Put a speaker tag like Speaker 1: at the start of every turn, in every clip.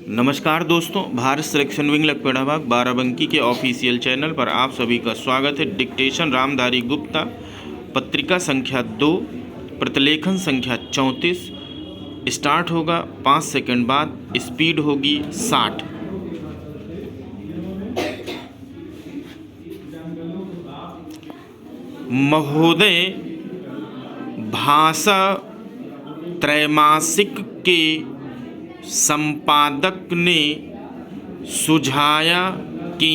Speaker 1: नमस्कार दोस्तों, Bharat selection wing Lakhperabagh Barabanki के ऑफिशियल चैनल पर आप सभी का स्वागत है। डिक्टेशन रामधारी गुप्ता, पत्रिका संख्या 2, प्रतिलेखन संख्या 34। स्टार्ट होगा 5 सेकंड बाद, स्पीड होगी 60। महोदय, भाषा त्रैमासिक के संपादक ने सुझाया कि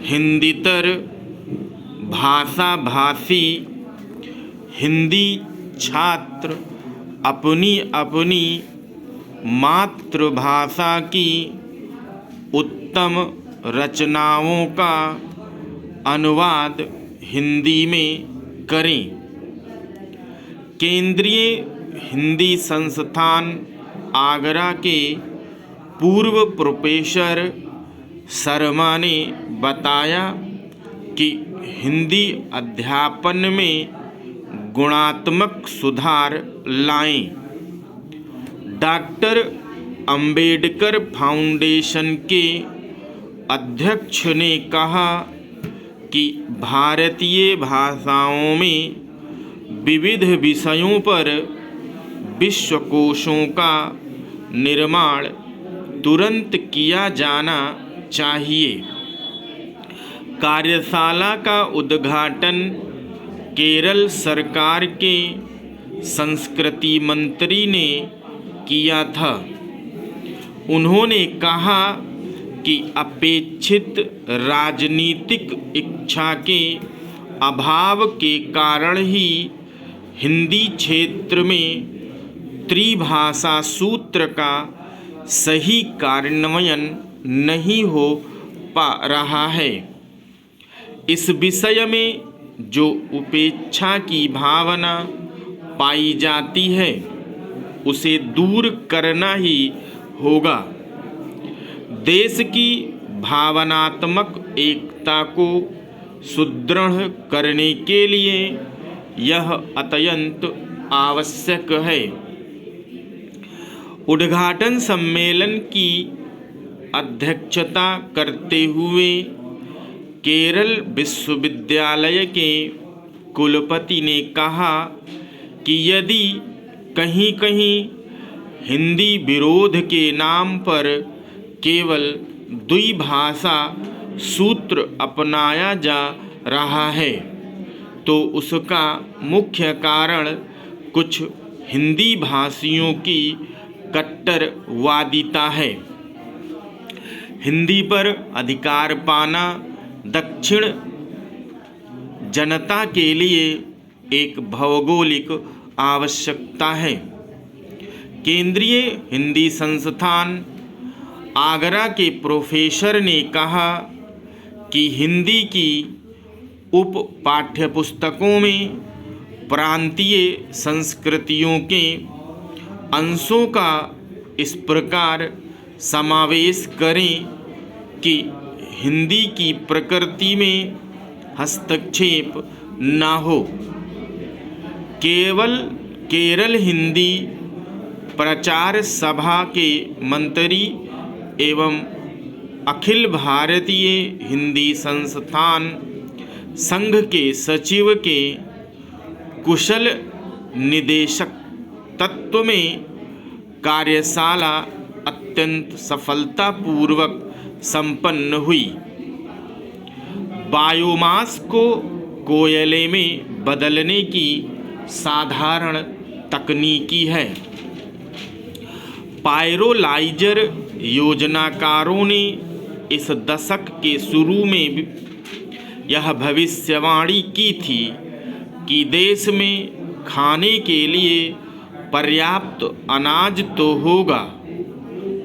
Speaker 1: हिंदीतर भाषाभाषी हिंदी छात्र अपनी अपनी मातृभाषा की उत्तम रचनाओं का अनुवाद हिंदी में करें। केंद्रीय हिंदी संस्थान आगरा के पूर्व प्रोफेसर शर्मा ने बताया कि हिंदी अध्यापन में गुणात्मक सुधार लाएं। डॉक्टर अंबेडकर फाउंडेशन के अध्यक्ष ने कहा कि भारतीय भाषाओं में विविध विषयों पर विश्वकोशों का निर्माण तुरंत किया जाना चाहिए। कार्यशाला का उद्घाटन केरल सरकार के संस्कृति मंत्री ने किया था। उन्होंने कहा कि अपेक्षित राजनीतिक इच्छा के अभाव के कारण ही हिंदी क्षेत्र में त्रिभाषा सूत्र का सही कार्यान्वयन नहीं हो पा रहा है। इस विषय में जो उपेक्षा की भावना पाई जाती है उसे दूर करना ही होगा। देश की भावनात्मक एकता को सुदृढ़ करने के लिए यह अत्यंत आवश्यक है। उद्घाटन सम्मेलन की अध्यक्षता करते हुए केरल विश्वविद्यालय के कुलपति ने कहा कि यदि कहीं कहीं हिंदी विरोध के नाम पर केवल द्विभाषा सूत्र अपनाया जा रहा है तो उसका मुख्य कारण कुछ हिंदी भाषियों की कट्टरवादिता है। हिंदी पर अधिकार पाना दक्षिण जनता के लिए एक भौगोलिक आवश्यकता है। केंद्रीय हिंदी संस्थान आगरा के प्रोफेसर ने कहा कि हिंदी की उप पाठ्यपुस्तकों में प्रांतीय संस्कृतियों के अंशों का इस प्रकार समावेश करें कि हिंदी की प्रकृति में हस्तक्षेप न हो। केरल हिंदी प्रचार सभा के मंत्री एवं अखिल भारतीय हिंदी संस्थान संघ के सचिव के कुशल निदेशक तत्व में कार्यशाला अत्यंत सफलतापूर्वक संपन्न हुई। बायोमास को कोयले में बदलने की साधारण तकनीकी है। पायरोलाइजर योजनाकारों ने इस दशक के शुरू में यह भविष्यवाणी की थी कि देश में खाने के लिए पर्याप्त अनाज तो होगा,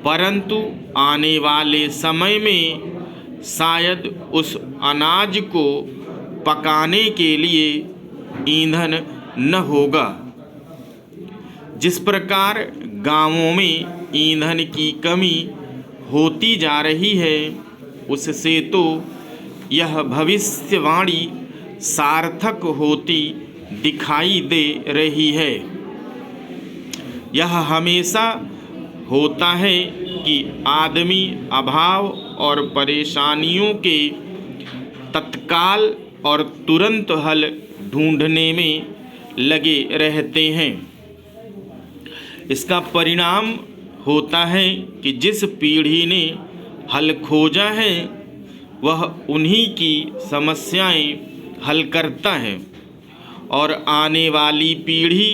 Speaker 1: परंतु आने वाले समय में शायद उस अनाज को पकाने के लिए ईंधन न होगा। जिस प्रकार गांवों में ईंधन की कमी होती जा रही है उससे तो यह भविष्यवाणी सार्थक होती दिखाई दे रही है। यह हमेशा होता है कि आदमी अभाव और परेशानियों के तत्काल और तुरंत हल ढूंढने में लगे रहते हैं। इसका परिणाम होता है कि जिस पीढ़ी ने हल खोजा है वह उन्हीं की समस्याएं हल करता है और आने वाली पीढ़ी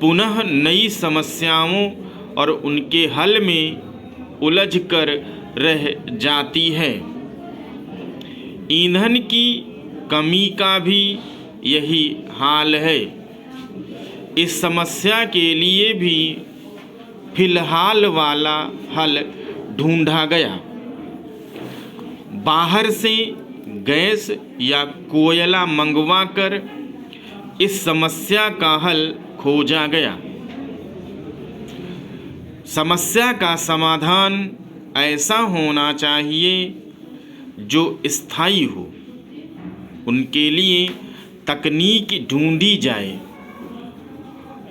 Speaker 1: पुनः नई समस्याओं और उनके हल में उलझकर रह जाती है। ईंधन की कमी का भी यही हाल है। इस समस्या के लिए भी फिलहाल वाला हल ढूंढा गया। बाहर से गैस या कोयला मंगवाकर इस समस्या का हल खोजा गया। समस्या का समाधान ऐसा होना चाहिए जो स्थायी हो। उनके लिए तकनीक ढूंढी जाए।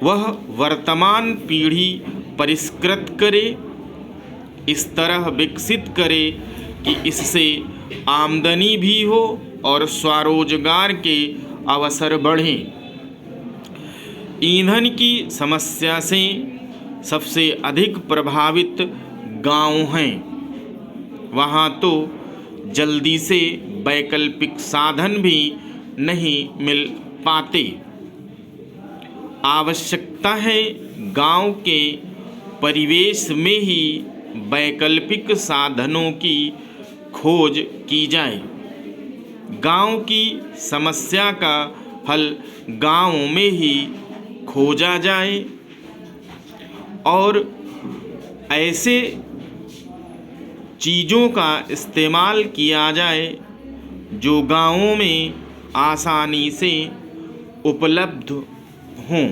Speaker 1: वह वर्तमान पीढ़ी परिष्कृत करे, इस तरह विकसित करे कि इससे आमदनी भी हो और स्वरोजगार के अवसर बढ़ें। ईंधन की समस्या से सबसे अधिक प्रभावित गांव हैं। वहाँ तो जल्दी से वैकल्पिक साधन भी नहीं मिल पाते। आवश्यकता है गांव के परिवेश में ही वैकल्पिक साधनों की खोज की जाए। गांव की समस्या का हल गांव में ही खोजा जाए और ऐसे चीज़ों का इस्तेमाल किया जाए जो गांवों में आसानी से उपलब्ध हों।